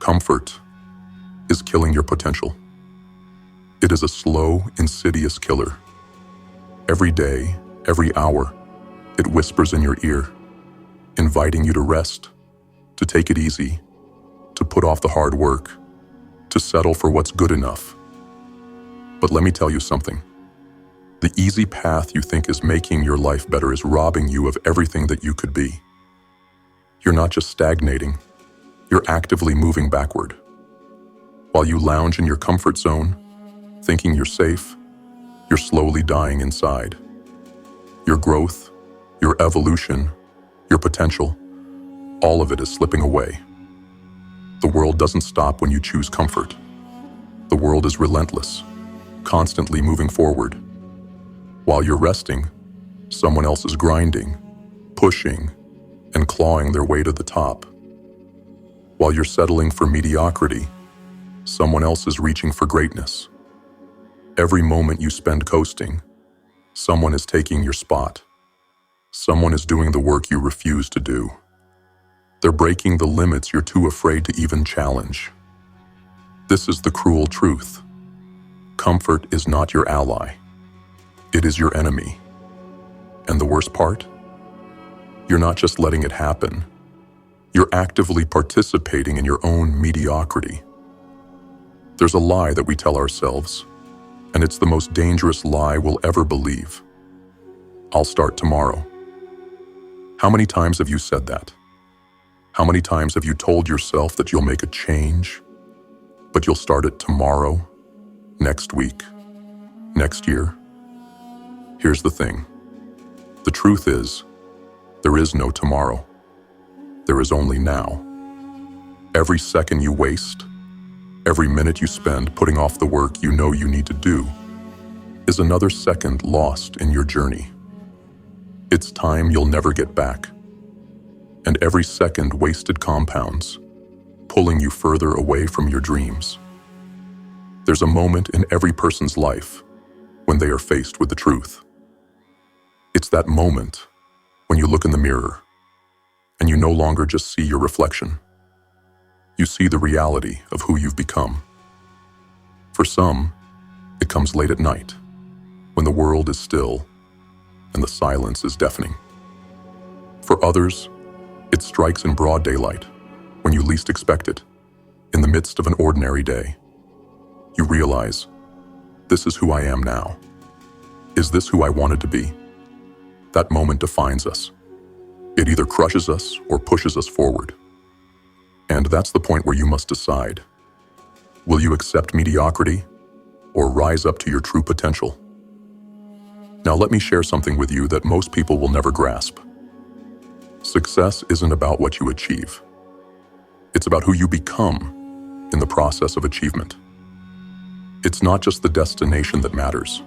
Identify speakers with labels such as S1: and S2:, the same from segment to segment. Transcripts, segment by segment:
S1: Comfort is killing your potential. It is a slow, insidious killer. Every day, every hour, it whispers in your ear, inviting you to rest, to take it easy, to put off the hard work, to settle for what's good enough. But let me tell you something. The easy path you think is making your life better is robbing you of everything that you could be. You're not just stagnating, you're actively moving backward. While you lounge in your comfort zone, thinking you're safe, you're slowly dying inside. Your growth, your evolution, your potential, all of it is slipping away. The world doesn't stop when you choose comfort. The world is relentless, constantly moving forward. While you're resting, someone else is grinding, pushing, and clawing their way to the top. While you're settling for mediocrity, someone else is reaching for greatness. Every moment you spend coasting, someone is taking your spot. Someone is doing the work you refuse to do. They're breaking the limits you're too afraid to even challenge. This is the cruel truth. Comfort is not your ally. It is your enemy. And the worst part? You're not just letting it happen. You're actively participating in your own mediocrity. There's a lie that we tell ourselves, and it's the most dangerous lie we'll ever believe. I'll start tomorrow. How many times have you said that? How many times have you told yourself that you'll make a change, but you'll start it tomorrow, next week, next year? Here's the thing. The truth is, there is no tomorrow. There is only now. Every second you waste, every minute you spend putting off the work you know you need to do, is another second lost in your journey. It's time you'll never get back. And every second wasted compounds, pulling you further away from your dreams. There's a moment in every person's life when they are faced with the truth. It's that moment when you look in the mirror and you no longer just see your reflection. You see the reality of who you've become. For some, it comes late at night, when the world is still and the silence is deafening. For others, it strikes in broad daylight, when you least expect it, in the midst of an ordinary day. You realize, this is who I am now. Is this who I wanted to be? That moment defines us. It either crushes us or pushes us forward. And that's the point where you must decide. Will you accept mediocrity or rise up to your true potential? Now let me share something with you that most people will never grasp. Success isn't about what you achieve. It's about who you become in the process of achievement. It's not just the destination that matters.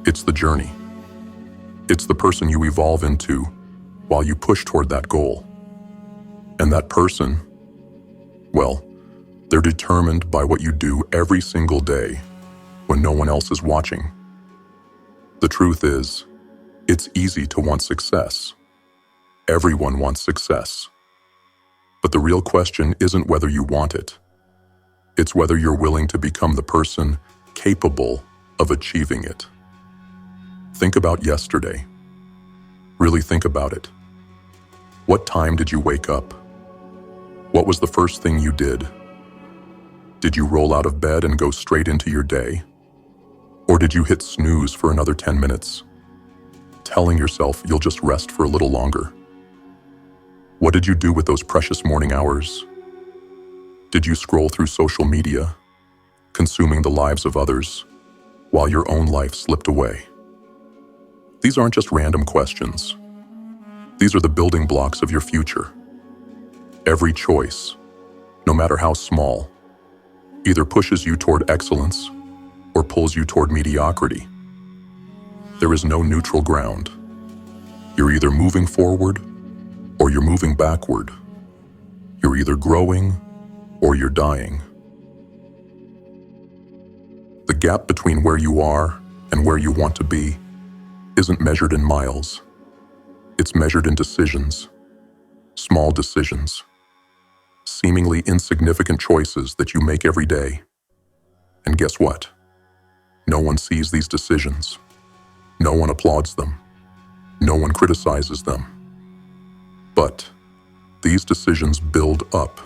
S1: It's the journey. It's the person you evolve into while you push toward that goal. And that person, well, they're determined by what you do every single day when no one else is watching. The truth is, it's easy to want success. Everyone wants success. But the real question isn't whether you want it. It's whether you're willing to become the person capable of achieving it. Think about yesterday. Really think about it. What time did you wake up? What was the first thing you did? Did you roll out of bed and go straight into your day? Or did you hit snooze for another 10 minutes, telling yourself you'll just rest for a little longer? What did you do with those precious morning hours? Did you scroll through social media, consuming the lives of others, while your own life slipped away? These aren't just random questions. These are the building blocks of your future. Every choice, no matter how small, either pushes you toward excellence or pulls you toward mediocrity. There is no neutral ground. You're either moving forward or you're moving backward. You're either growing or you're dying. The gap between where you are and where you want to be isn't measured in miles. It's measured in decisions, small decisions. seemingly insignificant choices that you make every day. And guess what? No one sees these decisions. No one applauds them. No one criticizes them. But these decisions build up,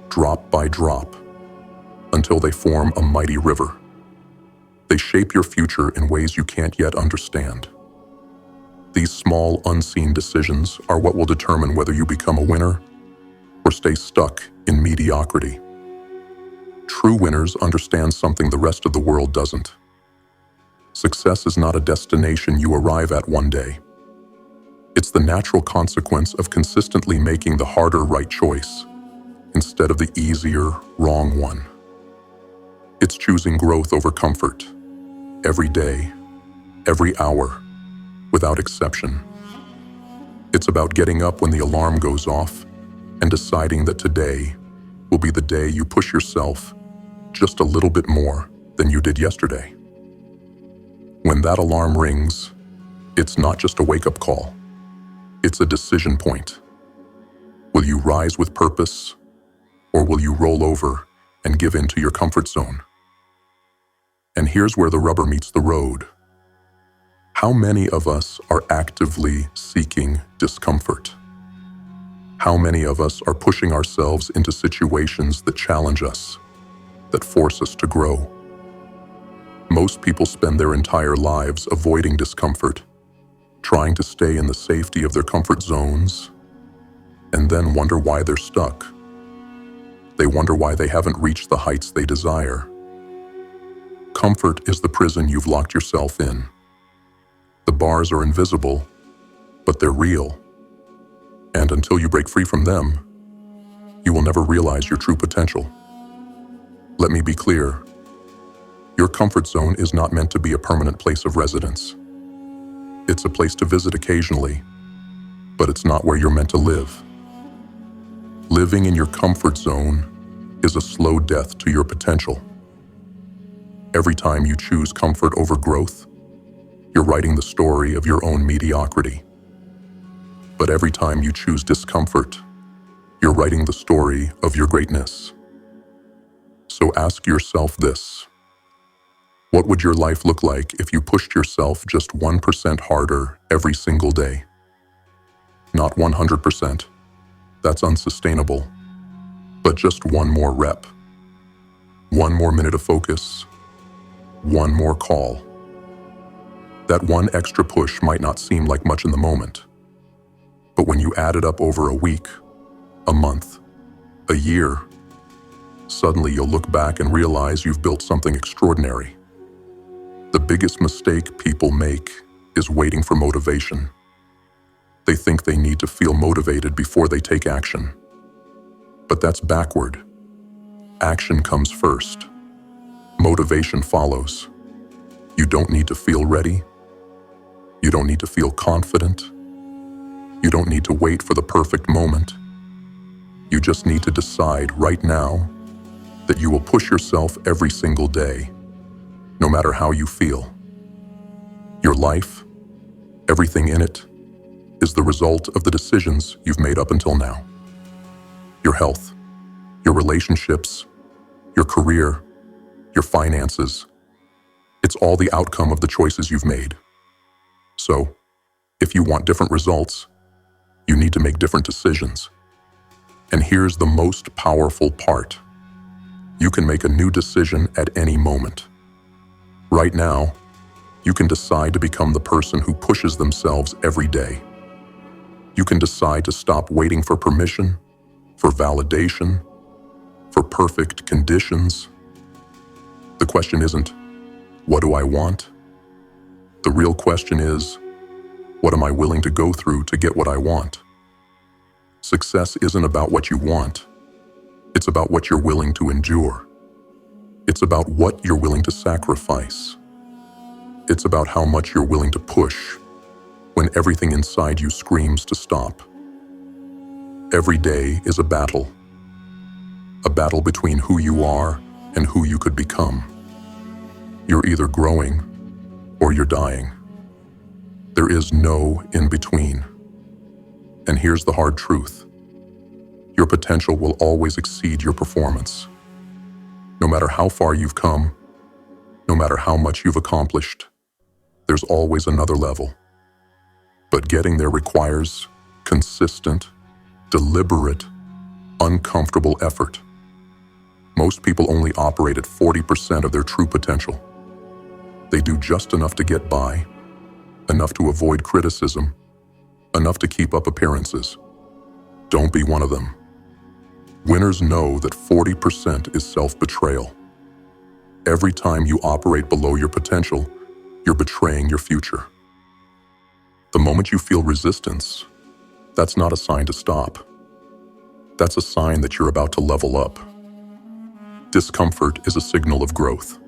S1: drop by drop, until they form a mighty river. They shape your future in ways you can't yet understand. These small, unseen decisions are what will determine whether you become a winner or stay stuck in mediocrity. True winners understand something the rest of the world doesn't. Success is not a destination you arrive at one day. It's the natural consequence of consistently making the harder right choice instead of the easier wrong one. It's choosing growth over comfort, every day, every hour, without exception. It's about getting up when the alarm goes off and deciding that today will be the day you push yourself just a little bit more than you did yesterday. When that alarm rings, it's not just a wake-up call. It's a decision point. Will you rise with purpose, or will you roll over and give in to your comfort zone? And here's where the rubber meets the road. How many of us are actively seeking discomfort? How many of us are pushing ourselves into situations that challenge us, that force us to grow? Most people spend their entire lives avoiding discomfort, trying to stay in the safety of their comfort zones, and then wonder why they're stuck. They wonder why they haven't reached the heights they desire. Comfort is the prison you've locked yourself in. The bars are invisible, but they're real. And until you break free from them, you will never realize your true potential. Let me be clear. Your comfort zone is not meant to be a permanent place of residence. It's a place to visit occasionally, but it's not where you're meant to live. Living in your comfort zone is a slow death to your potential. Every time you choose comfort over growth, you're writing the story of your own mediocrity. But every time you choose discomfort, you're writing the story of your greatness. So ask yourself this. What would your life look like if you pushed yourself just 1% harder every single day? Not 100%. That's unsustainable. But just one more rep. One more minute of focus. One more call. That one extra push might not seem like much in the moment. But when you add it up over a week, a month, a year, suddenly you'll look back and realize you've built something extraordinary. The biggest mistake people make is waiting for motivation. They think they need to feel motivated before they take action. But that's backward. Action comes first. Motivation follows. You don't need to feel ready. You don't need to feel confident. You don't need to wait for the perfect moment. You just need to decide right now that you will push yourself every single day, no matter how you feel. Your life, everything in it, is the result of the decisions you've made up until now. Your health, your relationships, your career, your finances, it's all the outcome of the choices you've made. So, if you want different results, you need to make different decisions. And here's the most powerful part. You can make a new decision at any moment. Right now, you can decide to become the person who pushes themselves every day. You can decide to stop waiting for permission, for validation, for perfect conditions. The question isn't, what do I want? The real question is, what am I willing to go through to get what I want? Success isn't about what you want. It's about what you're willing to endure. It's about what you're willing to sacrifice. It's about how much you're willing to push when everything inside you screams to stop. Every day is a battle between who you are and who you could become. You're either growing or you're dying. There is no in between. And here's the hard truth. Your potential will always exceed your performance. No matter how far you've come, no matter how much you've accomplished, there's always another level. But getting there requires consistent, deliberate, uncomfortable effort. Most people only operate at 40% of their true potential. They do just enough to get by, enough to avoid criticism, enough to keep up appearances. Don't be one of them. Winners know that 40% is self-betrayal. Every time you operate below your potential, you're betraying your future. The moment you feel resistance, that's not a sign to stop. That's a sign that you're about to level up. Discomfort is a signal of growth.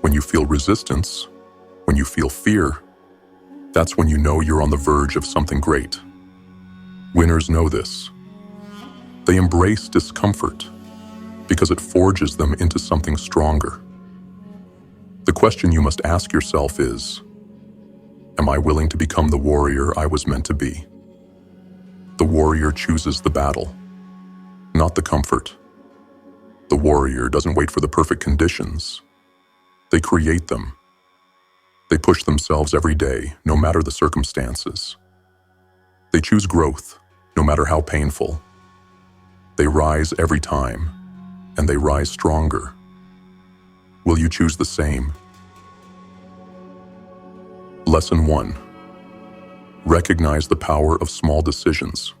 S1: When you feel resistance, when you feel fear, that's when you know you're on the verge of something great. Winners know this. They embrace discomfort because it forges them into something stronger. The question you must ask yourself is, am I willing to become the warrior I was meant to be? The warrior chooses the battle, not the comfort. The warrior doesn't wait for the perfect conditions. They create them. They push themselves every day, no matter the circumstances. They choose growth, no matter how painful. They rise every time, and they rise stronger. Will you choose the same? Lesson 1. Recognize the power of small decisions.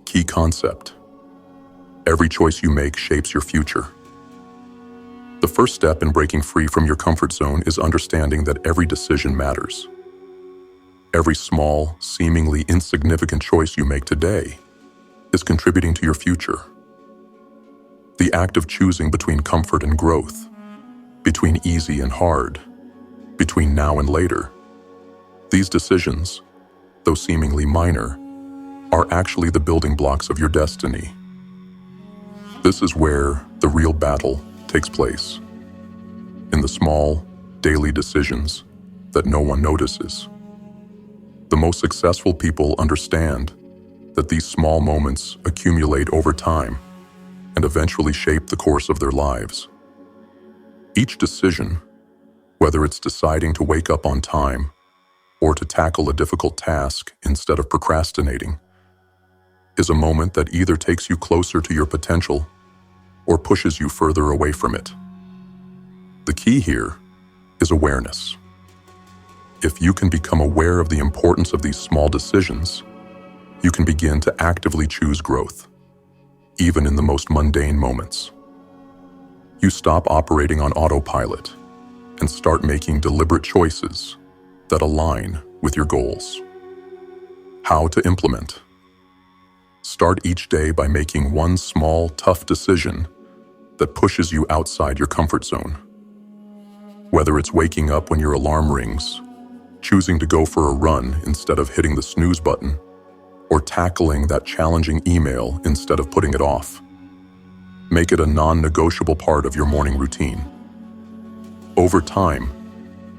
S1: Key concept. Every choice you make shapes your future. The first step in breaking free from your comfort zone is understanding that every decision matters. Every small, seemingly insignificant choice you make today is contributing to your future. The act of choosing between comfort and growth, between easy and hard, between now and later. These decisions, though seemingly minor, are actually the building blocks of your destiny. This is where the real battle takes place, in the small, daily decisions that no one notices. The most successful people understand that these small moments accumulate over time and eventually shape the course of their lives. Each decision, whether it's deciding to wake up on time or to tackle a difficult task instead of procrastinating, is a moment that either takes you closer to your potential or pushes you further away from it. The key here is awareness. If you can become aware of the importance of these small decisions, you can begin to actively choose growth, even in the most mundane moments. You stop operating on autopilot and start making deliberate choices that align with your goals. How to implement? Start each day by making one small, tough decision that pushes you outside your comfort zone. Whether it's waking up when your alarm rings, choosing to go for a run instead of hitting the snooze button, or tackling that challenging email instead of putting it off. Make it a non-negotiable part of your morning routine. Over time,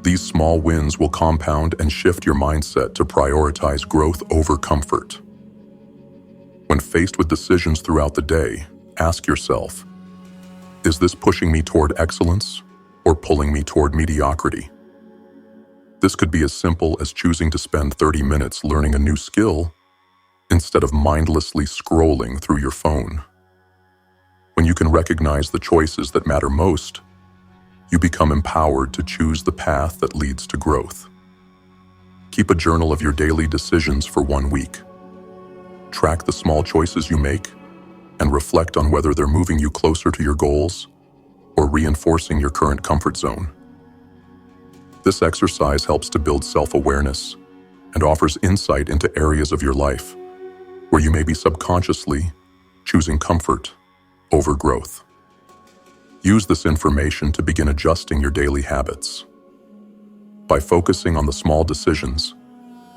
S1: these small wins will compound and shift your mindset to prioritize growth over comfort. When faced with decisions throughout the day, ask yourself, is this pushing me toward excellence or pulling me toward mediocrity? This could be as simple as choosing to spend 30 minutes learning a new skill instead of mindlessly scrolling through your phone. When you can recognize the choices that matter most, you become empowered to choose the path that leads to growth. Keep a journal of your daily decisions for 1 week. Track the small choices you make and reflect on whether they're moving you closer to your goals or reinforcing your current comfort zone. This exercise helps to build self-awareness and offers insight into areas of your life where you may be subconsciously choosing comfort over growth. Use this information to begin adjusting your daily habits. By focusing on the small decisions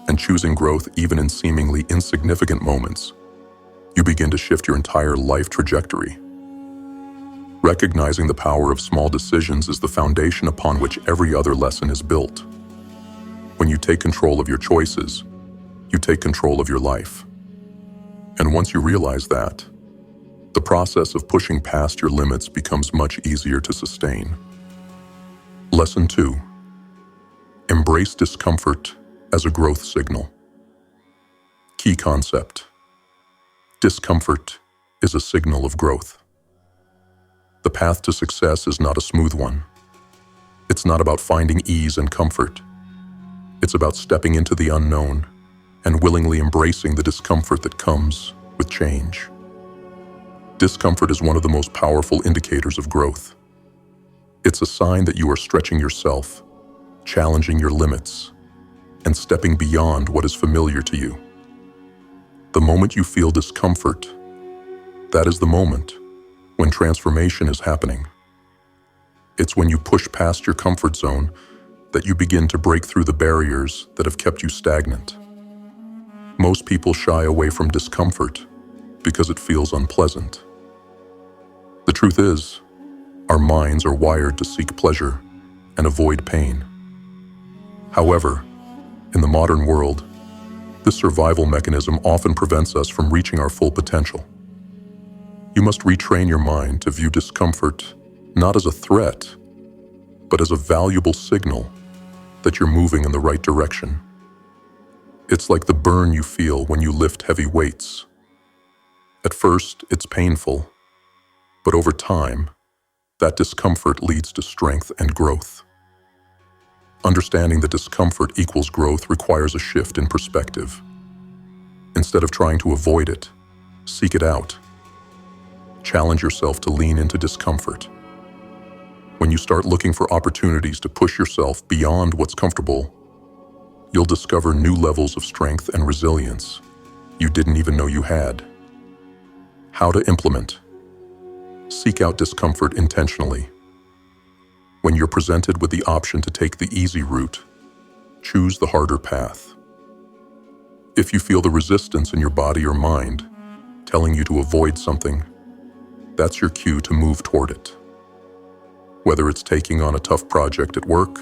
S1: and choosing growth even in seemingly insignificant moments, you begin to shift your entire life trajectory. Recognizing the power of small decisions is the foundation upon which every other lesson is built. When you take control of your choices, you take control of your life. And once you realize that, the process of pushing past your limits becomes much easier to sustain. Lesson 2. Embrace discomfort as a growth signal. Key concept. Discomfort is a signal of growth. The path to success is not a smooth one. It's not about finding ease and comfort. It's about stepping into the unknown and willingly embracing the discomfort that comes with change. Discomfort is one of the most powerful indicators of growth. It's a sign that you are stretching yourself, challenging your limits, and stepping beyond what is familiar to you. The moment you feel discomfort, that is the moment when transformation is happening. It's when you push past your comfort zone that you begin to break through the barriers that have kept you stagnant. Most people shy away from discomfort because it feels unpleasant. The truth is, our minds are wired to seek pleasure and avoid pain. However, in the modern world, this survival mechanism often prevents us from reaching our full potential. You must retrain your mind to view discomfort not as a threat, but as a valuable signal that you're moving in the right direction. It's like the burn you feel when you lift heavy weights. At first, it's painful, but over time, that discomfort leads to strength and growth. Understanding that discomfort equals growth requires a shift in perspective. Instead of trying to avoid it, seek it out. Challenge yourself to lean into discomfort. When you start looking for opportunities to push yourself beyond what's comfortable, you'll discover new levels of strength and resilience you didn't even know you had. How to implement. Seek out discomfort intentionally. When you're presented with the option to take the easy route, choose the harder path. If you feel the resistance in your body or mind telling you to avoid something, that's your cue to move toward it. Whether it's taking on a tough project at work,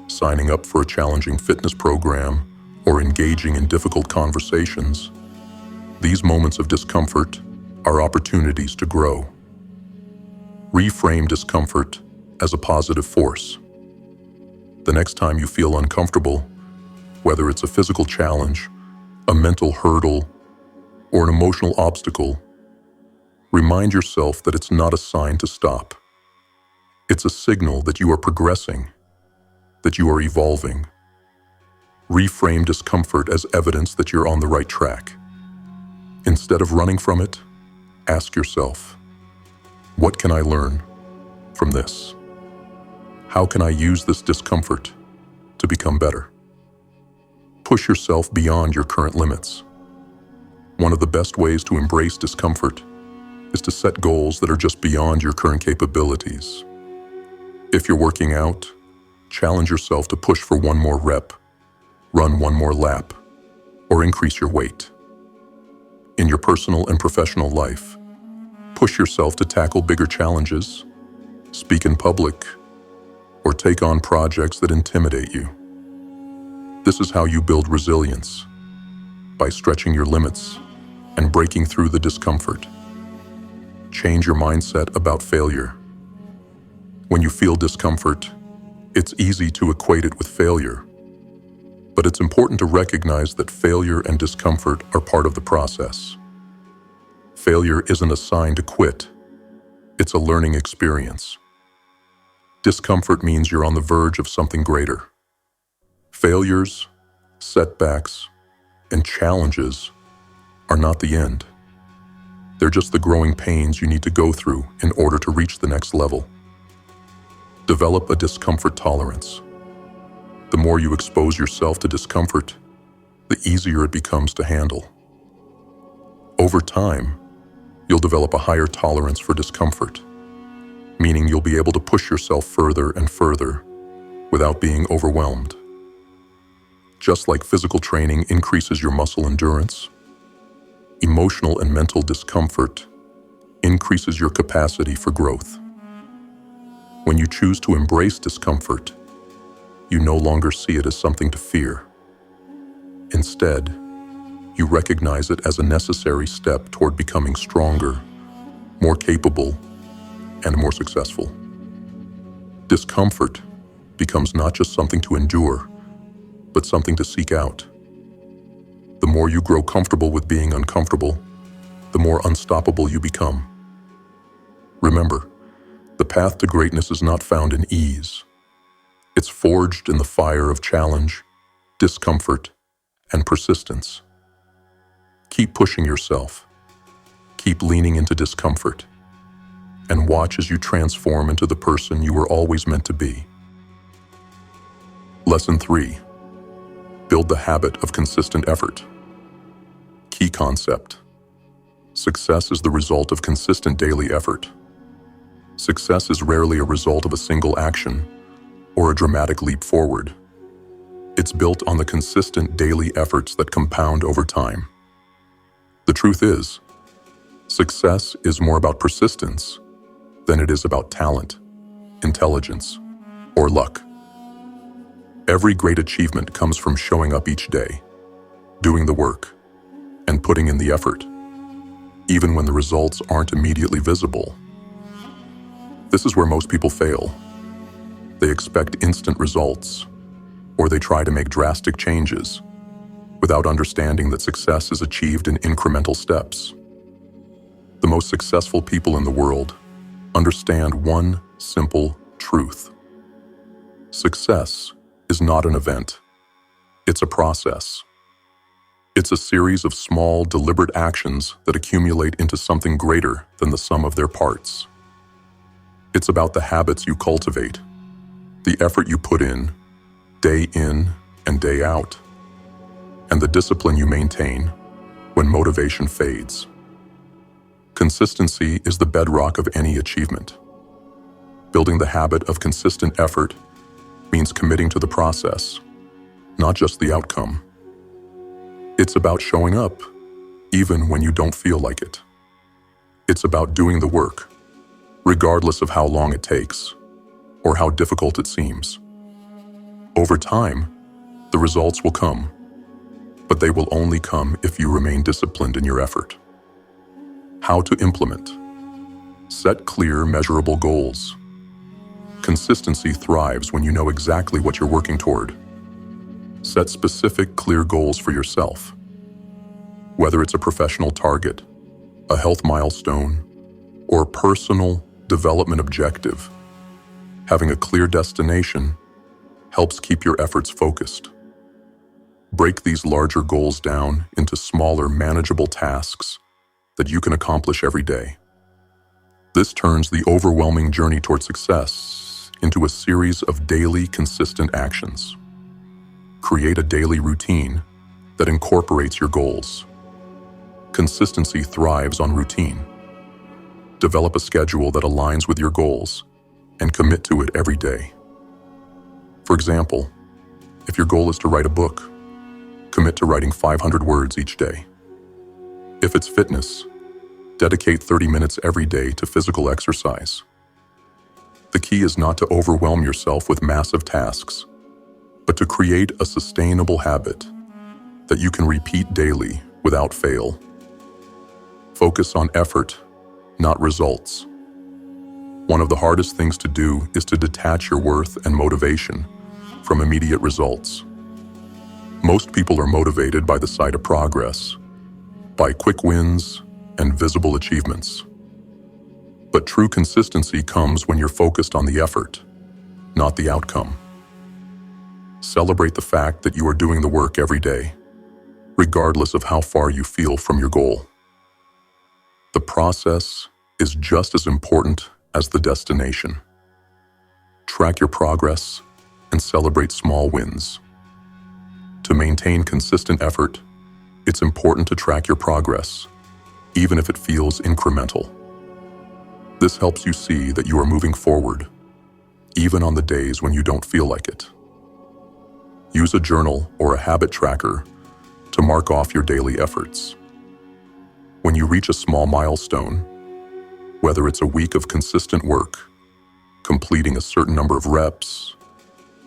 S1: signing up for a challenging fitness program, or engaging in difficult conversations, these moments of discomfort are opportunities to grow. Reframe discomfort as a positive force. The next time you feel uncomfortable, whether it's a physical challenge, a mental hurdle, or an emotional obstacle, remind yourself that it's not a sign to stop. It's a signal that you are progressing, that you are evolving. Reframe discomfort as evidence that you're on the right track. Instead of running from it, ask yourself, what can I learn from this? How can I use this discomfort to become better? Push yourself beyond your current limits. One of the best ways to embrace discomfort is to set goals that are just beyond your current capabilities. If you're working out, challenge yourself to push for one more rep, run one more lap, or increase your weight. In your personal and professional life, push yourself to tackle bigger challenges, speak in public, or take on projects that intimidate you. This is how you build resilience, by stretching your limits and breaking through the discomfort. Change your mindset about failure. When you feel discomfort, it's easy to equate it with failure. But it's important to recognize that failure and discomfort are part of the process. Failure isn't a sign to quit. It's a learning experience. Discomfort means you're on the verge of something greater. Failures, setbacks, and challenges are not the end. They're just the growing pains you need to go through in order to reach the next level. Develop a discomfort tolerance. The more you expose yourself to discomfort, the easier it becomes to handle. Over time, you'll develop a higher tolerance for discomfort, meaning you'll be able to push yourself further and further without being overwhelmed. Just like physical training increases your muscle endurance, emotional and mental discomfort increases your capacity for growth. When you choose to embrace discomfort, you no longer see it as something to fear. Instead, you recognize it as a necessary step toward becoming stronger, more capable, and more successful. Discomfort becomes not just something to endure, but something to seek out. The more you grow comfortable with being uncomfortable, the more unstoppable you become. Remember, the path to greatness is not found in ease. It's forged in the fire of challenge, discomfort, and persistence. Keep pushing yourself. Keep leaning into discomfort. And watch as you transform into the person you were always meant to be. Lesson 3. Build the habit of consistent effort. Key concept. Success is the result of consistent daily effort. Success is rarely a result of a single action or a dramatic leap forward. It's built on the consistent daily efforts that compound over time. The truth is, success is more about persistence than it is about talent, intelligence, or luck. Every great achievement comes from showing up each day, doing the work, and putting in the effort, even when the results aren't immediately visible. This is where most people fail. They expect instant results, or they try to make drastic changes without understanding that success is achieved in incremental steps. The most successful people in the world understand one simple truth. Success is not an event. It's a process. It's a series of small, deliberate actions that accumulate into something greater than the sum of their parts. It's about the habits you cultivate, the effort you put in and day out, and the discipline you maintain when motivation fades. Consistency is the bedrock of any achievement. Building the habit of consistent effort means committing to the process, not just the outcome. It's about showing up, even when you don't feel like it. It's about doing the work, regardless of how long it takes or how difficult it seems. Over time, the results will come, but they will only come if you remain disciplined in your effort. How to implement. Set clear, measurable goals. Consistency thrives when you know exactly what you're working toward. Set specific, clear goals for yourself. Whether it's a professional target, a health milestone, or a personal development objective, having a clear destination helps keep your efforts focused. Break these larger goals down into smaller, manageable tasks that you can accomplish every day. This turns the overwhelming journey toward success into a series of daily, consistent actions. Create a daily routine that incorporates your goals. Consistency thrives on routine. Develop a schedule that aligns with your goals and commit to it every day. For example, if your goal is to write a book, commit to writing 500 words each day. If it's fitness, dedicate 30 minutes every day to physical exercise. The key is not to overwhelm yourself with massive tasks, but to create a sustainable habit that you can repeat daily without fail. Focus on effort, not results. One of the hardest things to do is to detach your worth and motivation from immediate results. Most people are motivated by the sight of progress, by quick wins and visible achievements. But true consistency comes when you're focused on the effort, not the outcome. Celebrate the fact that you are doing the work every day, regardless of how far you feel from your goal. The process is just as important as the destination. Track your progress and celebrate small wins. To maintain consistent effort, it's important to track your progress, even if it feels incremental. This helps you see that you are moving forward, even on the days when you don't feel like it. Use a journal or a habit tracker to mark off your daily efforts. When you reach a small milestone, whether it's a week of consistent work, completing a certain number of reps,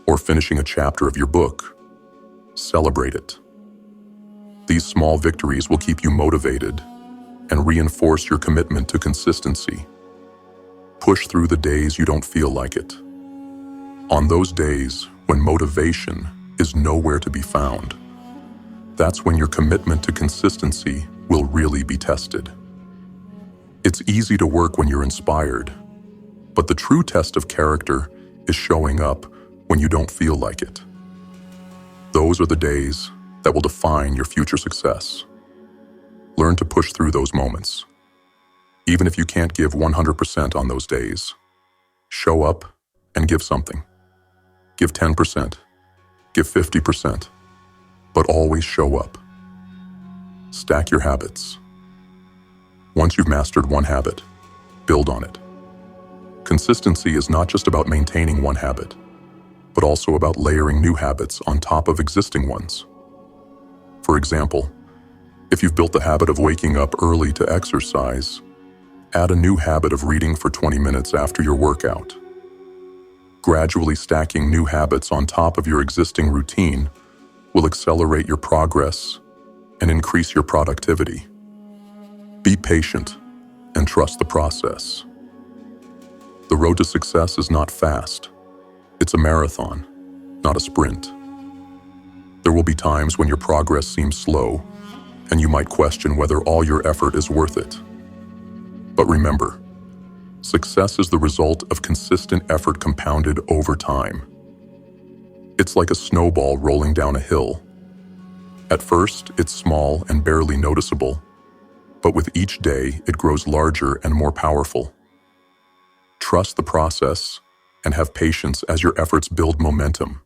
S1: or finishing a chapter of your book, celebrate it. These small victories will keep you motivated and reinforce your commitment to consistency. Push through the days you don't feel like it. On those days when motivation is nowhere to be found, that's when your commitment to consistency will really be tested. It's easy to work when you're inspired, but the true test of character is showing up when you don't feel like it. Those are the days that will define your future success. Learn to push through those moments. Even if you can't give 100% on those days, show up and give something. Give 10%, give 50%, but always show up. Stack your habits. Once you've mastered one habit, build on it. Consistency is not just about maintaining one habit, but also about layering new habits on top of existing ones. For example, if you've built the habit of waking up early to exercise, add a new habit of reading for 20 minutes after your workout. Gradually stacking new habits on top of your existing routine will accelerate your progress and increase your productivity. Be patient and trust the process. The road to success is not fast. It's a marathon, not a sprint. There will be times when your progress seems slow, and you might question whether all your effort is worth it. But remember, success is the result of consistent effort compounded over time. It's like a snowball rolling down a hill. At first, it's small and barely noticeable, but with each day, it grows larger and more powerful. Trust the process and have patience as your efforts build momentum.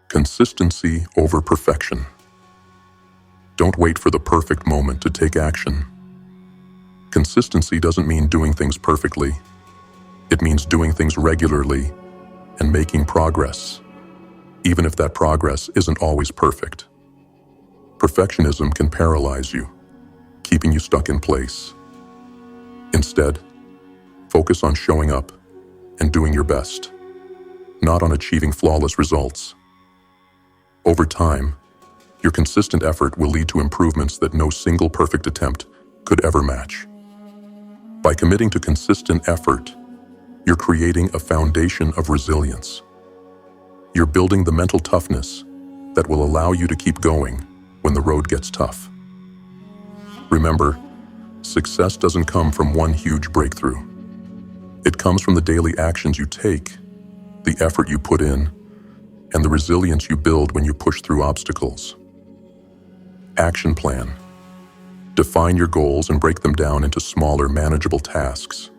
S1: Consistency over perfection. Don't wait for the perfect moment to take action. Consistency doesn't mean doing things perfectly. It means doing things regularly and making progress, even if that progress isn't always perfect. Perfectionism can paralyze you, keeping you stuck in place. Instead, focus on showing up and doing your best, not on achieving flawless results. Over time, your consistent effort will lead to improvements that no single perfect attempt could ever match. By committing to consistent effort, you're creating a foundation of resilience. You're building the mental toughness that will allow you to keep going when the road gets tough. Remember, success doesn't come from one huge breakthrough. It comes from the daily actions you take, the effort you put in, and the resilience you build when you push through obstacles. Action plan. Define your goals and break them down into smaller, manageable tasks.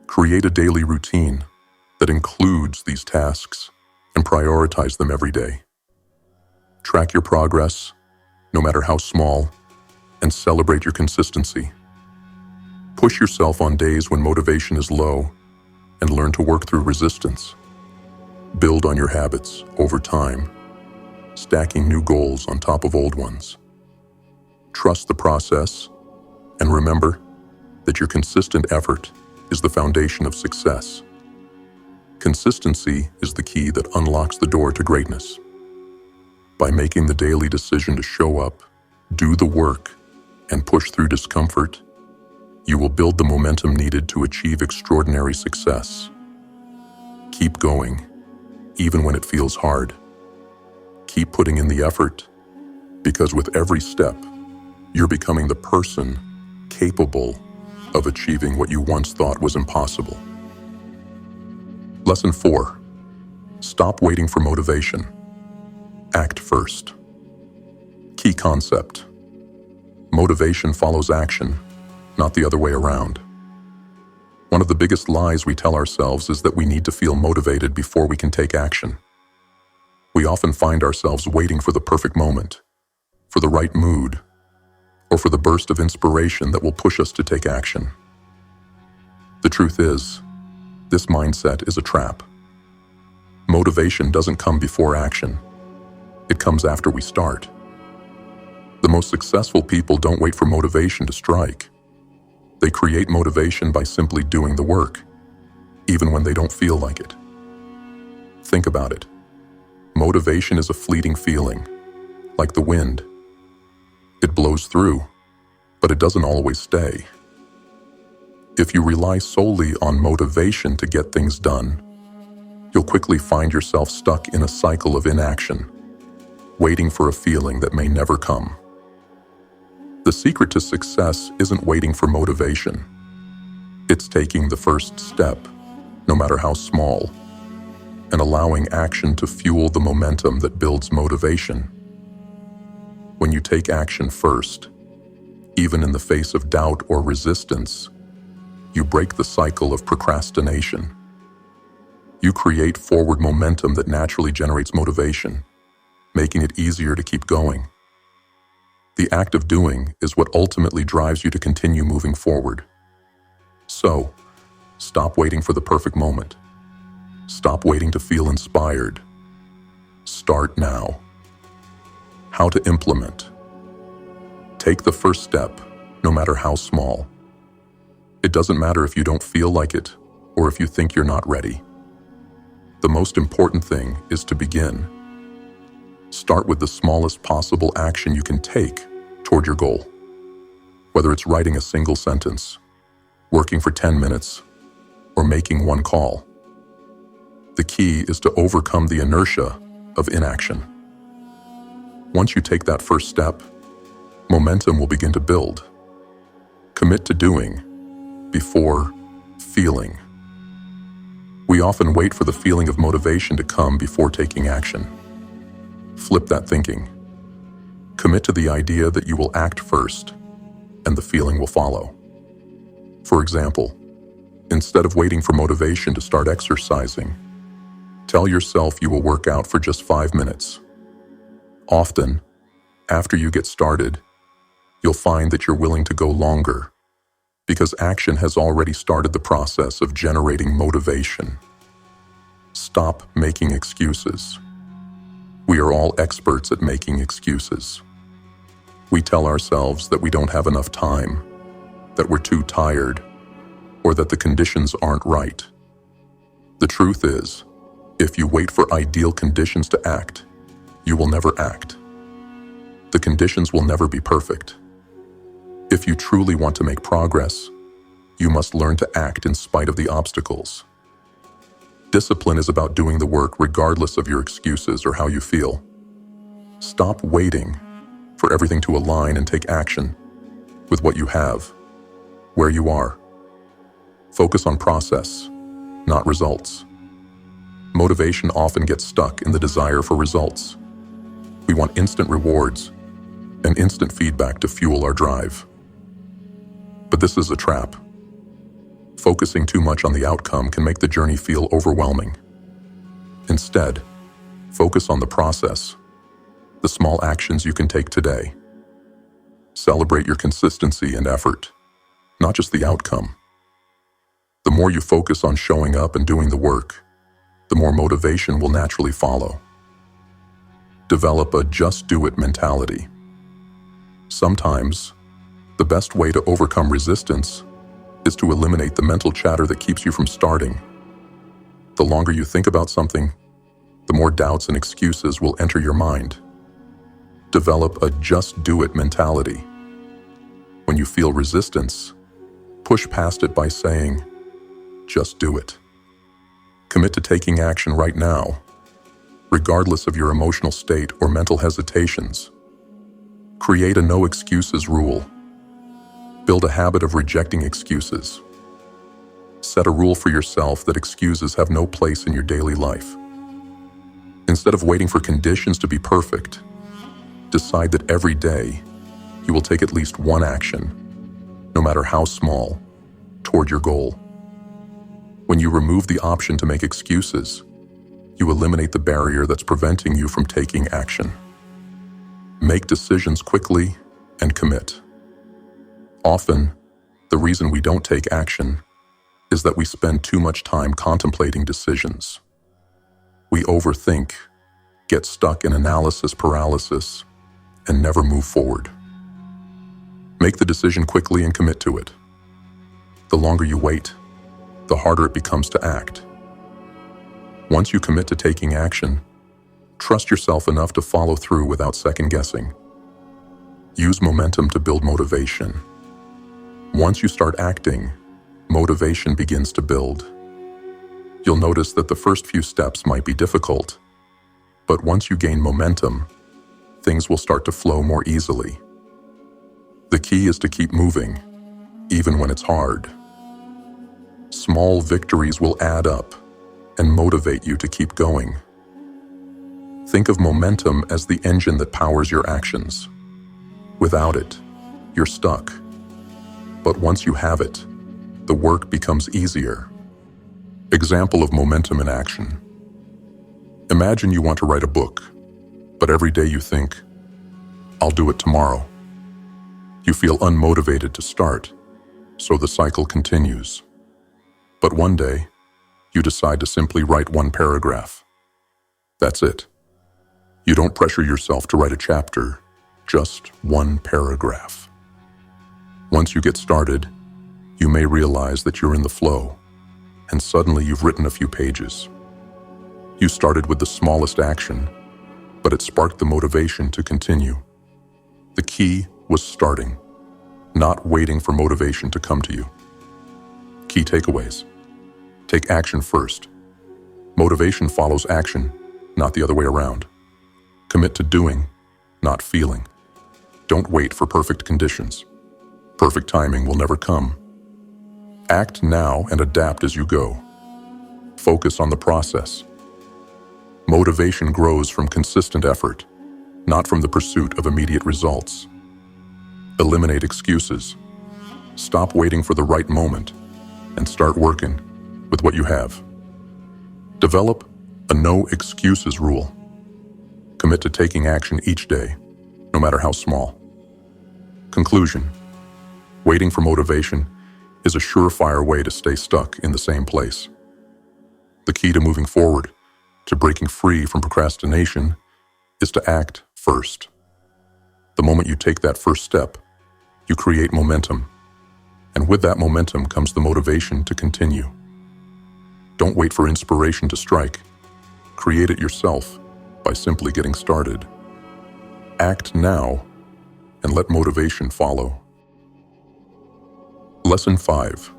S1: Create a daily routine that includes these tasks and prioritize them every day. Track your progress, no matter how small, and celebrate your consistency. Push yourself on days when motivation is low and learn to work through resistance. Build on your habits over time, stacking new goals on top of old ones. Trust the process, and remember that your consistent effort is the foundation of success. Consistency is the key that unlocks the door to greatness. By making the daily decision to show up, do the work, and push through discomfort, you will build the momentum needed to achieve extraordinary success. Keep going, even when it feels hard. Keep putting in the effort, because with every step, you're becoming the person capable of achieving what you once thought was impossible. Lesson 4. Stop waiting for motivation. Act first. Key concept. Motivation follows action, not the other way around. One of the biggest lies we tell ourselves is that we need to feel motivated before we can take action. We often find ourselves waiting for the perfect moment, for the right mood, or for the burst of inspiration that will push us to take action. The truth is, this mindset is a trap. Motivation doesn't come before action. It comes after we start. The most successful people don't wait for motivation to strike. They create motivation by simply doing the work, even when they don't feel like it. Think about it. Motivation is a fleeting feeling, like the wind. It blows through, but it doesn't always stay. If you rely solely on motivation to get things done, you'll quickly find yourself stuck in a cycle of inaction, waiting for a feeling that may never come. The secret to success isn't waiting for motivation. It's taking the first step, no matter how small, and allowing action to fuel the momentum that builds motivation. When you take action first, even in the face of doubt or resistance, you break the cycle of procrastination. You create forward momentum that naturally generates motivation, making it easier to keep going. The act of doing is what ultimately drives you to continue moving forward. So, stop waiting for the perfect moment. Stop waiting to feel inspired. Start now. How to implement. Take the first step, no matter how small. It doesn't matter if you don't feel like it or if you think you're not ready. The most important thing is to begin. Start with the smallest possible action you can take toward your goal. Whether it's writing a single sentence, working for 10 minutes, or making one call. The key is to overcome the inertia of inaction. Once you take that first step, momentum will begin to build. Commit to doing before feeling. We often wait for the feeling of motivation to come before taking action. Flip that thinking. Commit to the idea that you will act first, and the feeling will follow. For example, instead of waiting for motivation to start exercising, tell yourself you will work out for just 5 minutes. Often, after you get started, you'll find that you're willing to go longer, because action has already started the process of generating motivation. Stop making excuses. We are all experts at making excuses. We tell ourselves that we don't have enough time, that we're too tired, or that the conditions aren't right. The truth is, if you wait for ideal conditions to act, you will never act. The conditions will never be perfect. If you truly want to make progress, you must learn to act in spite of the obstacles. Discipline is about doing the work regardless of your excuses or how you feel. Stop waiting for everything to align and take action with what you have, where you are. Focus on process, not results. Motivation often gets stuck in the desire for results. We want instant rewards and instant feedback to fuel our drive. But this is a trap. Focusing too much on the outcome can make the journey feel overwhelming. Instead, focus on the process, the small actions you can take today. Celebrate your consistency and effort, not just the outcome. The more you focus on showing up and doing the work, the more motivation will naturally follow. Develop a just do it mentality. Sometimes, the best way to overcome resistance is to eliminate the mental chatter that keeps you from starting. The longer you think about something, the more doubts and excuses will enter your mind. Develop a just do it mentality. When you feel resistance, push past it by saying, just do it. Commit to taking action right now, regardless of your emotional state or mental hesitations. Create a no excuses rule. Build a habit of rejecting excuses. Set a rule for yourself that excuses have no place in your daily life. Instead of waiting for conditions to be perfect, decide that every day you will take at least one action, no matter how small, toward your goal. When you remove the option to make excuses, you eliminate the barrier that's preventing you from taking action. Make decisions quickly and commit. Often, the reason we don't take action is that we spend too much time contemplating decisions. We overthink, get stuck in analysis paralysis, and never move forward. Make the decision quickly and commit to it. The longer you wait, the harder it becomes to act. Once you commit to taking action, Trust yourself enough to follow through without second-guessing. Use momentum to build motivation. Once you start acting, motivation begins to build. You'll notice that the first few steps might be difficult, but once you gain momentum, things will start to flow more easily. The key is to keep moving, even when it's hard. Small victories will add up and motivate you to keep going. Think of momentum as the engine that powers your actions. Without it, you're stuck. But once you have it, the work becomes easier. Example of momentum in action. Imagine you want to write a book, but every day you think, "I'll do it tomorrow." You feel unmotivated to start, so the cycle continues. But one day, you decide to simply write one paragraph. That's it. You don't pressure yourself to write a chapter, just one paragraph. Once you get started, you may realize that you're in the flow, and suddenly you've written a few pages. You started with the smallest action, but it sparked the motivation to continue. The key was starting, not waiting for motivation to come to you. Key takeaways. Take action first. Motivation follows action, not the other way around. Commit to doing, not feeling. Don't wait for perfect conditions. Perfect timing will never come. Act now and adapt as you go. Focus on the process. Motivation grows from consistent effort, not from the pursuit of immediate results. Eliminate excuses. Stop waiting for the right moment and start working with what you have. Develop a no excuses rule. Commit to taking action each day, no matter how small. Conclusion. Waiting for motivation is a surefire way to stay stuck in the same place. The key to moving forward, to breaking free from procrastination, is to act first. The moment you take that first step, you create momentum. And with that momentum comes the motivation to continue. Don't wait for inspiration to strike. Create it yourself by simply getting started. Act now and let motivation follow. Lesson 5.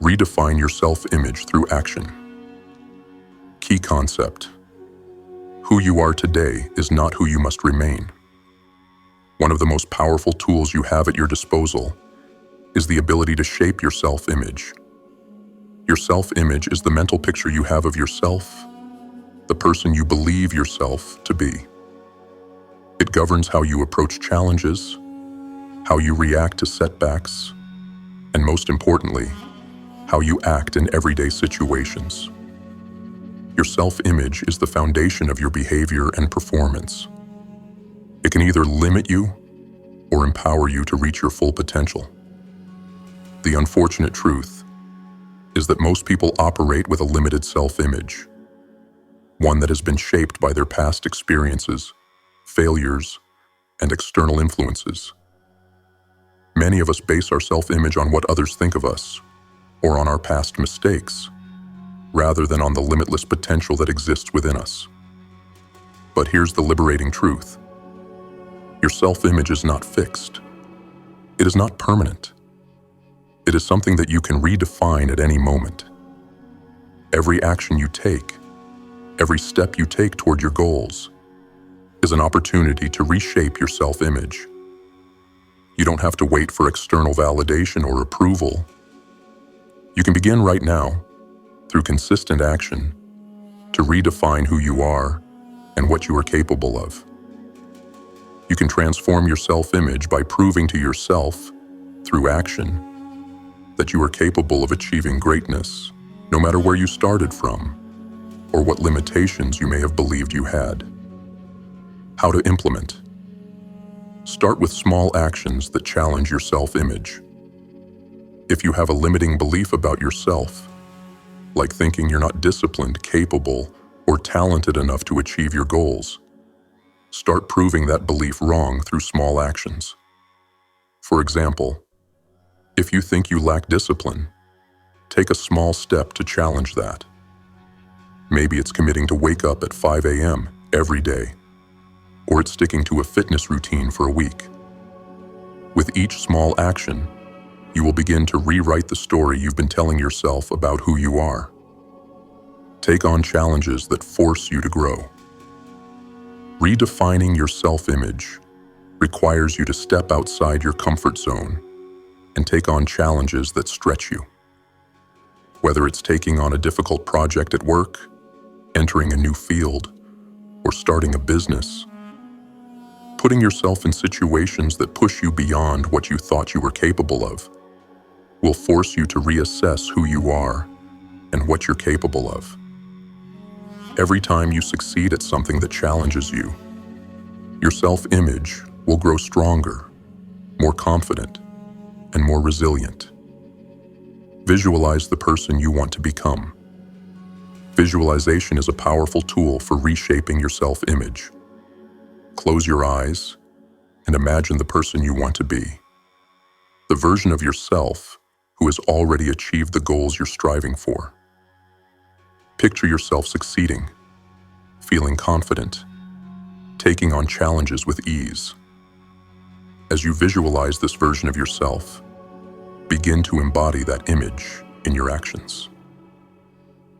S1: Redefine your self-image through action. Key concept. Who you are today is not who you must remain. One of the most powerful tools you have at your disposal is the ability to shape your self-image. Your self-image is the mental picture you have of yourself, the person you believe yourself to be. It governs how you approach challenges, how you react to setbacks, and most importantly, how you act in everyday situations. Your self-image is the foundation of your behavior and performance. It can either limit you or empower you to reach your full potential. The unfortunate truth is that most people operate with a limited self-image, one that has been shaped by their past experiences, failures, and external influences. Many of us base our self-image on what others think of us, or on our past mistakes, rather than on the limitless potential that exists within us. But here's the liberating truth. Your self-image is not fixed. It is not permanent. It is something that you can redefine at any moment. Every action you take, every step you take toward your goals, is an opportunity to reshape your self-image. You don't have to wait for external validation or approval. You can begin right now, through consistent action, to redefine who you are and what you are capable of. You can transform your self-image by proving to yourself, through action, that you are capable of achieving greatness, no matter where you started from, or what limitations you may have believed you had. How to implement. Start with small actions that challenge your self-image. If you have a limiting belief about yourself, like thinking you're not disciplined, capable, or talented enough to achieve your goals, start proving that belief wrong through small actions. For example, if you think you lack discipline, take a small step to challenge that. Maybe it's committing to wake up at 5 a.m. every day, or it's sticking to a fitness routine for a week. With each small action, you will begin to rewrite the story you've been telling yourself about who you are. Take on challenges that force you to grow. Redefining your self-image requires you to step outside your comfort zone and take on challenges that stretch you. Whether it's taking on a difficult project at work, entering a new field, or starting a business, putting yourself in situations that push you beyond what you thought you were capable of will force you to reassess who you are and what you're capable of. Every time you succeed at something that challenges you, your self-image will grow stronger, more confident, and more resilient. Visualize the person you want to become. Visualization is a powerful tool for reshaping your self-image. Close your eyes and imagine the person you want to be. The version of yourself who has already achieved the goals you're striving for. Picture yourself succeeding, feeling confident, taking on challenges with ease. As you visualize this version of yourself, begin to embody that image in your actions.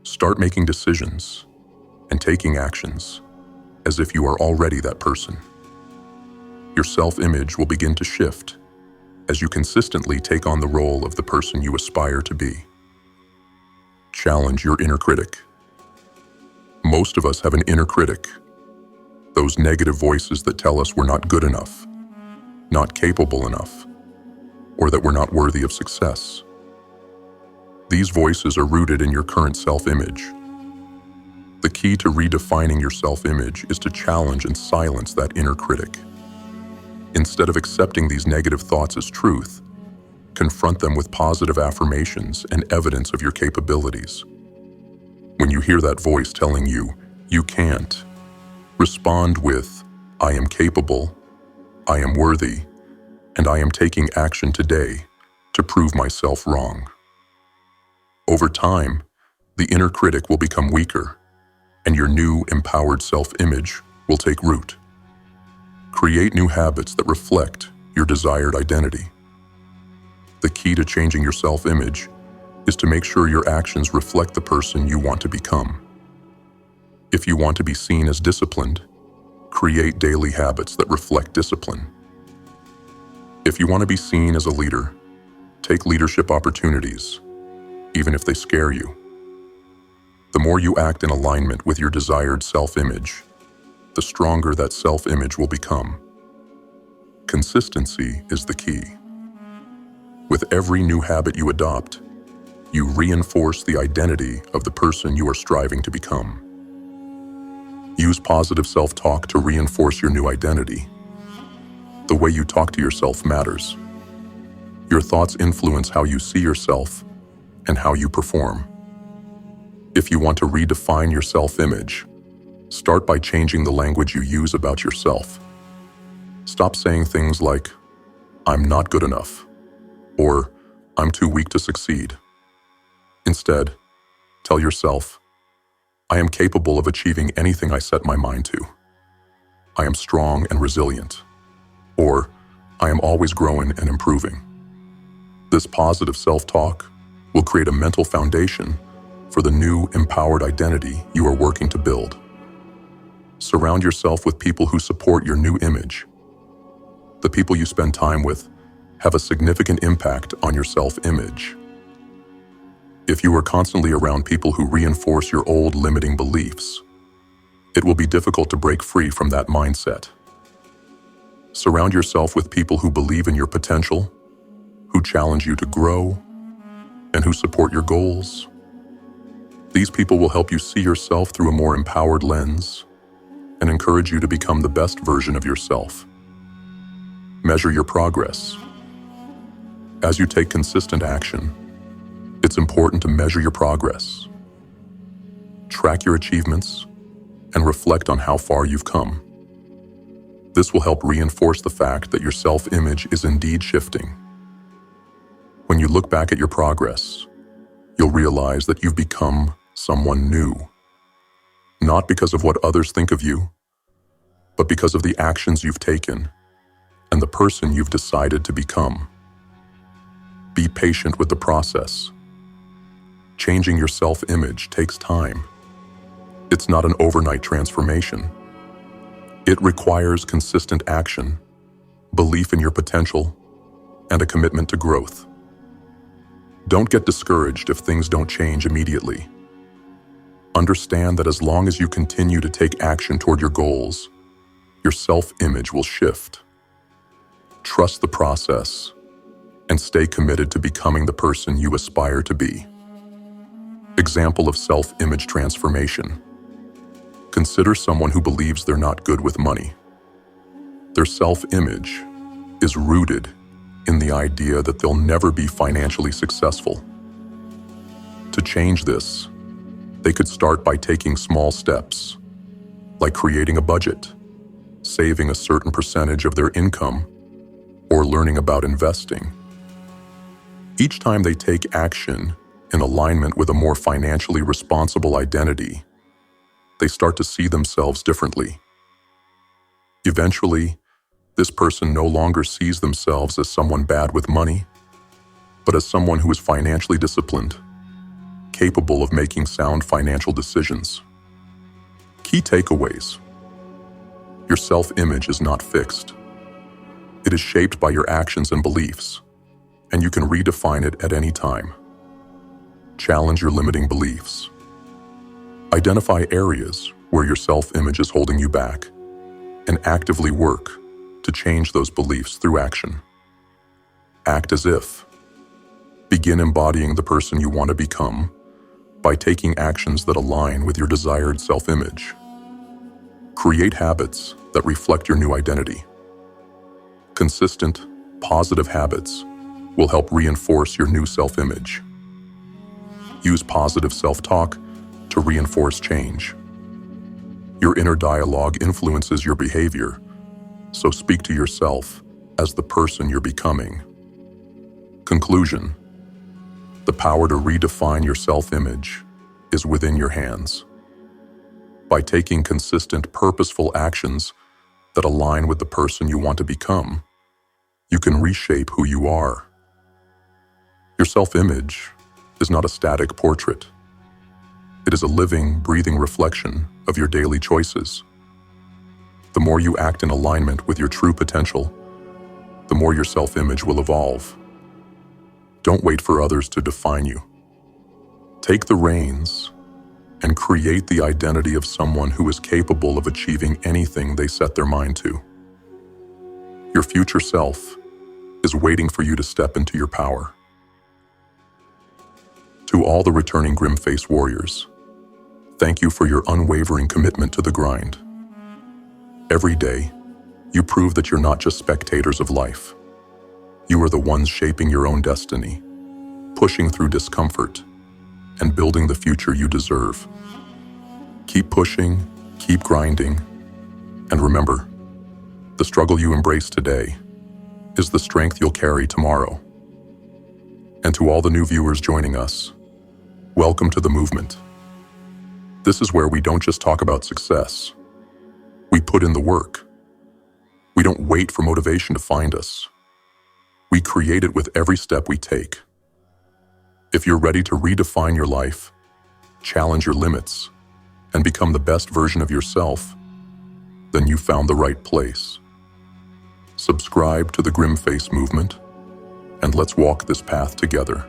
S1: Start making decisions and taking actions as if you are already that person. Your self-image will begin to shift as you consistently take on the role of the person you aspire to be. Challenge your inner critic. Most of us have an inner critic, those negative voices that tell us we're not good enough, not capable enough, or that we're not worthy of success. These voices are rooted in your current self-image. The key to redefining your self-image is to challenge and silence that inner critic. Instead of accepting these negative thoughts as truth, confront them with positive affirmations and evidence of your capabilities. When you hear that voice telling you, "You can't," respond with, "I am capable, I am worthy, and I am taking action today to prove myself wrong." Over time, the inner critic will become weaker, and your new, empowered self-image will take root. Create new habits that reflect your desired identity. The key to changing your self-image is to make sure your actions reflect the person you want to become. If you want to be seen as disciplined, create daily habits that reflect discipline. If you want to be seen as a leader, take leadership opportunities, even if they scare you. The more you act in alignment with your desired self-image, the stronger that self-image will become. Consistency is the key. With every new habit you adopt, you reinforce the identity of the person you are striving to become. Use positive self-talk to reinforce your new identity. The way you talk to yourself matters. Your thoughts influence how you see yourself and how you perform. If you want to redefine your self-image, start by changing the language you use about yourself. Stop saying things like, "I'm not good enough," or "I'm too weak to succeed." Instead, tell yourself, "I am capable of achieving anything I set my mind to. I am strong and resilient," or "I am always growing and improving." This positive self-talk will create a mental foundation for the new, empowered identity you are working to build. Surround yourself with people who support your new image. The people you spend time with have a significant impact on your self-image. If you are constantly around people who reinforce your old limiting beliefs, it will be difficult to break free from that mindset. Surround yourself with people who believe in your potential, who challenge you to grow, and who support your goals. These people will help you see yourself through a more empowered lens and encourage you to become the best version of yourself. Measure your progress. As you take consistent action, it's important to measure your progress. Track your achievements and reflect on how far you've come. This will help reinforce the fact that your self-image is indeed shifting. When you look back at your progress, you'll realize that you've become someone new. Not because of what others think of you, but because of the actions you've taken and the person you've decided to become. Be patient with the process. Changing your self-image takes time. It's not an overnight transformation. It requires consistent action, belief in your potential, and a commitment to growth. Don't get discouraged if things don't change immediately. Understand that as long as you continue to take action toward your goals, your self-image will shift. Trust the process and stay committed to becoming the person you aspire to be. Example of self-image transformation. Consider someone who believes they're not good with money. Their self-image is rooted in the idea that they'll never be financially successful. To change this, they could start by taking small steps, like creating a budget, saving a certain percentage of their income, or learning about investing. Each time they take action in alignment with a more financially responsible identity, they start to see themselves differently. Eventually, this person no longer sees themselves as someone bad with money, but as someone who is financially disciplined, capable of making sound financial decisions. Key takeaways. Your self-image is not fixed. It is shaped by your actions and beliefs, and you can redefine it at any time. Challenge your limiting beliefs. Identify areas where your self-image is holding you back, and actively work to change those beliefs through action. Act as if. Begin embodying the person you want to become by taking actions that align with your desired self-image. Create habits that reflect your new identity. Consistent, positive habits will help reinforce your new self-image. Use positive self-talk to reinforce change. Your inner dialogue influences your behavior, so speak to yourself as the person you're becoming. Conclusion. The power to redefine your self-image is within your hands. By taking consistent, purposeful actions that align with the person you want to become, you can reshape who you are. Your self-image is not a static portrait. It is a living, breathing reflection of your daily choices. The more you act in alignment with your true potential, the more your self-image will evolve. Don't wait for others to define you. Take the reins and create the identity of someone who is capable of achieving anything they set their mind to. Your future self is waiting for you to step into your power. To all the returning GrimFace warriors, thank you for your unwavering commitment to the grind. Every day, you prove that you're not just spectators of life. You are the ones shaping your own destiny, pushing through discomfort, and building the future you deserve. Keep pushing, keep grinding, and remember, the struggle you embrace today is the strength you'll carry tomorrow. And to all the new viewers joining us, welcome to the movement. This is where we don't just talk about success. We put in the work. We don't wait for motivation to find us. We create it with every step we take. If you're ready to redefine your life, challenge your limits, and become the best version of yourself, then you found the right place. Subscribe to the GrimFace movement, and let's walk this path together.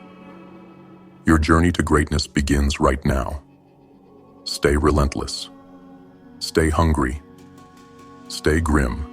S1: Your journey to greatness begins right now. Stay relentless. Stay hungry. Stay grim.